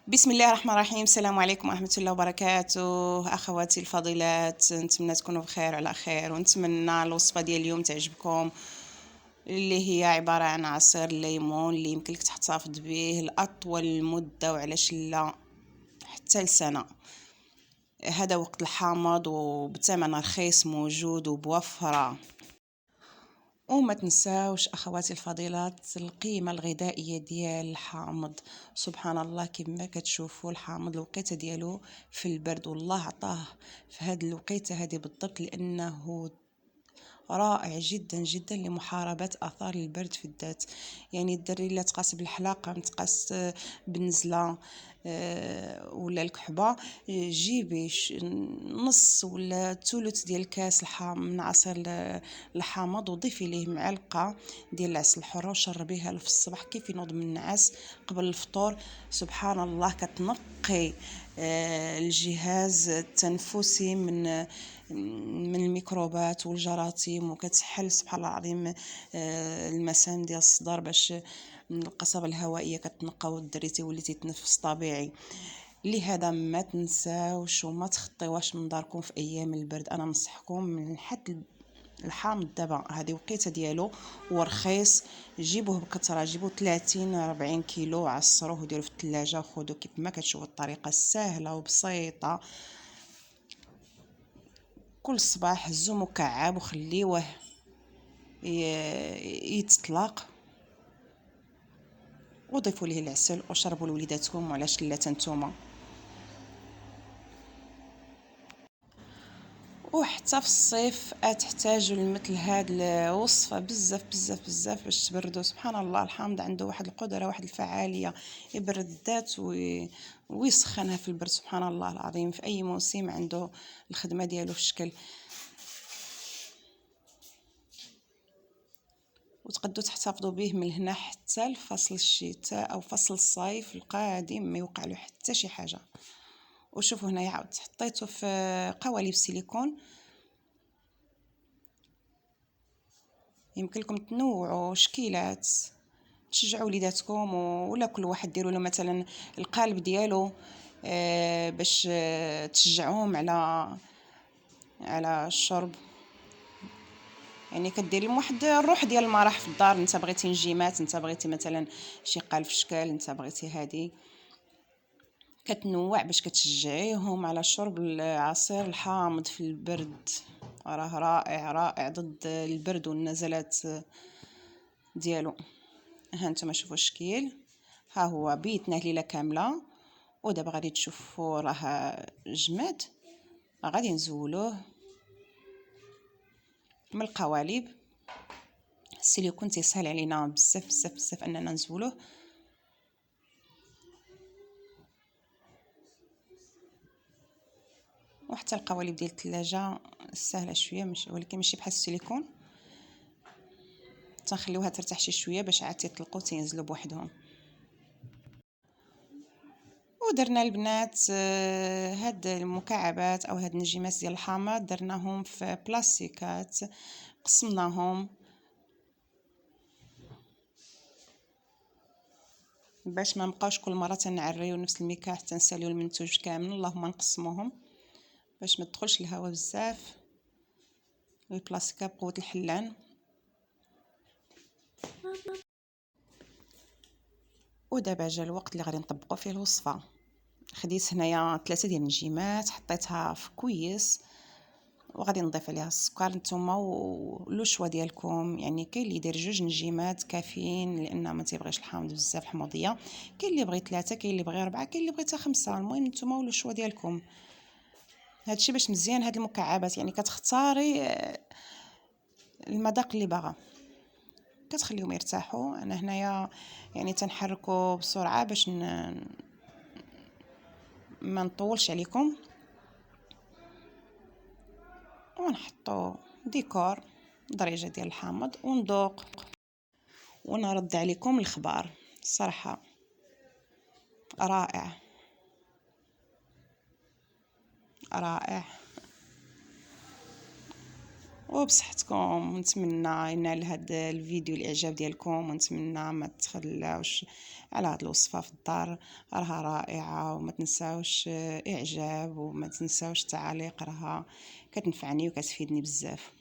بسم الله الرحمن الرحيم. السلام عليكم ورحمة الله وبركاته. أخواتي الفضيلات، نتمنى تكونوا بخير وعلى خير، ونتمنى الوصفة ديال اليوم تعجبكم، اللي هي عبارة عن عصير الليمون اللي يمكن لك تحتفظ به لأطول مدة، وعلاش لا حتى لسنة. هذا وقت الحامض وبثمن رخيص، موجود وبوفرة. وما تنساوش اخواتي الفضيلات القيمه الغذائيه ديال الحامض. سبحان الله، كما كتشوفوا الحامض الوقيته ديالو في البرد، والله عطاه في هذه الوقيته هذه بالضبط، لانه رائع جدا جدا لمحاربة آثار البرد في الذات. يعني الدري لا تقاس بالحلاقة، متقاس بالنزلة ولا الكحبة، جيبي نص ولا ثلث ديال كاس من عصير الحامض، وضيفي ليه معلقة ديال العسل الحر، وشربيها له في الصباح كيف ينوض من النعاس قبل الفطور. سبحان الله، كتنقي الجهاز التنفسي من الميكروبات والجراثيم، وكتحل سبحان الله العظيم المسام ديال الصدر، باش من القصبة الهوائية كتنقى، والدري تيولي تيتنفس طبيعي. لهذا ما تنساوش وما تخطيوش من داركم في ايام البرد. انا ننصحكم من حد الحامض دابا هذه وقيته ديالو ورخيص، جيبوه بكثره، جيبوه 30 40 كيلو، عصروه وديروه في الثلاجه، وخذوا كيف ما كتشوفوا الطريقه سهله وبسيطه. كل صباح هزو مكعب وخليوه يتطلق، وضيفوا ليه العسل وشربوا لوليداتكم، وعلاش لا نتوما. وحتى في الصيف تحتاجوا لمثل هاد الوصفه بزاف بزاف بزاف باش تبردوا. سبحان الله، الحامض عنده واحد القدره، واحد الفعاليه، يبرد الذات ويسخنها في البرد. سبحان الله العظيم، في اي موسم عنده الخدمه ديالو في الشكل. وتقدروا تحتفظوا به من هنا حتى لفصل الشتاء او فصل الصيف القادم، ما يوقع له حتى شي حاجه. وشوفوا هنايا عاود حطيته في قوالب سيليكون. يمكن لكم تنوعوا شكيلات، تشجعوا وليداتكم، ولا كل واحد ديروا له مثلا القالب ديالو، باش تشجعوهم على الشرب. يعني كديري لهم واحد الروح ديال المرح في الدار. انت بغيتي نجيمات، انت بغيتي مثلا شي قالب في شكل، انت بغيتي هذه، كتنوع باش كتشجعيهم على شرب العصير الحامض في البرد. راه رائع رائع ضد البرد والنزلات ديالو. ها انتم شوفوا الشكل، ها هو بيتنا ليله كامله، ودابا غادي تشوفوا راه جماد. غادي نزولوه من القوالب. السيليكون تيسهل علينا بزاف بزاف بزاف اننا نزولوه. وحتى القوالب ديال الثلاجه سهله شويه، ولكن ماشي بحال السيليكون. تنخليوها ترتاح شي شويه باش عاد تيطلقوا تينزلوا بوحدهم. ودرنا البنات هاد المكعبات او هاد النجيمات ديال الحامض درناهم في بلاستيكات، قسمناهم باش ما نبقاوش كل مره تنعريو نفس الميكاه حتى نساليو المنتوج كامل. اللهم نقسموهم باش ما تدخلش الهواء بزاف. البلاستيكه بقوه الحلان. ودابا جا الوقت اللي غادي نطبقوا فيه الوصفه. خديت هنايا 3 ديال النجيمات، حطيتها في كويس، وغادي نضيف عليها السكر نتوما ولو شوا ديالكم. يعني كاين اللي يدير 2 نجيمات كافيين لان ما تيبغيش الحامض بزاف حموضيه، كاين اللي بغي 3، كاين اللي بغي 4، كاين اللي بغي حتى 5. المهم نتوما ولو شوا ديالكم. هادشي باش مزيان هاد المكعبات، يعني كتختاري المذاق اللي باغا، كتخليهم يرتاحوا. انا هنايا يعني تنحركوا بسرعه باش ما نطولش عليكم. ونحطوا ديكور درجه ديال الحامض وندوق ونرد عليكم الخبار. الصراحه رائع رائع. وبصحتكم. ونتمنى ينال هذا الفيديو الاعجاب ديالكم، ونتمنى ما تخلوش على هذه الوصفه في الدار، راها رائعه. وما تنساوش اعجاب، وما تنساوش التعاليق، راها كتنفعني وكتفيدني بزاف.